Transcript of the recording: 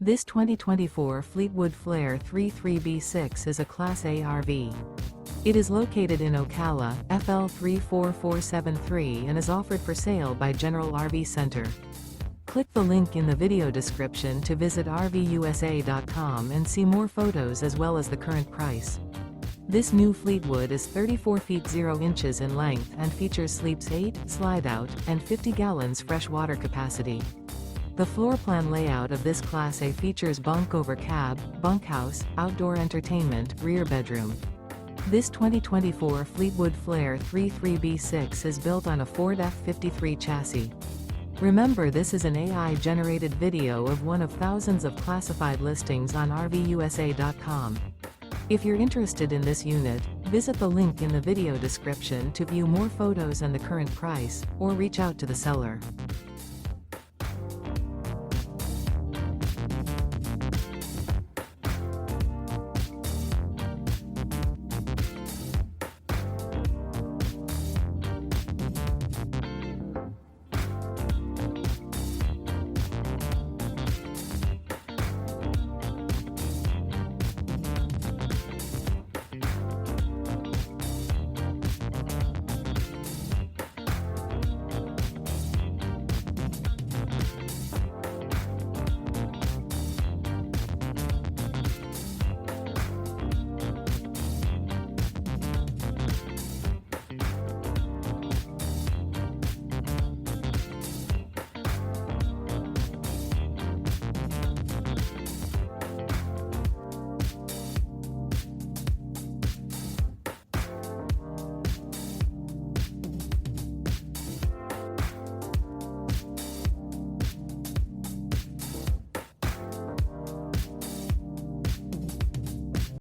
This 2024 Fleetwood Flair 33B6 is a Class A RV. It is located in Ocala, FL 34473 and is offered for sale by General RV Center. Click the link in the video description to visit RVUSA.com and see more photos as well as the current price. This new Fleetwood is 34 feet 0 inches in length and features sleeps 8, Slideout, and 50 gallons fresh water capacity. The floor plan layout of this Class A features Bunk Over Cab, Bunkhouse, outdoor entertainment, rear bedroom. This 2024 Fleetwood Flair 33B6 is built on a Ford F53 chassis. Remember, this is an AI-generated video of one of thousands of classified listings on RVUSA.com. If you're interested in this unit, visit the link in the video description to view more photos and the current price, or reach out to the seller.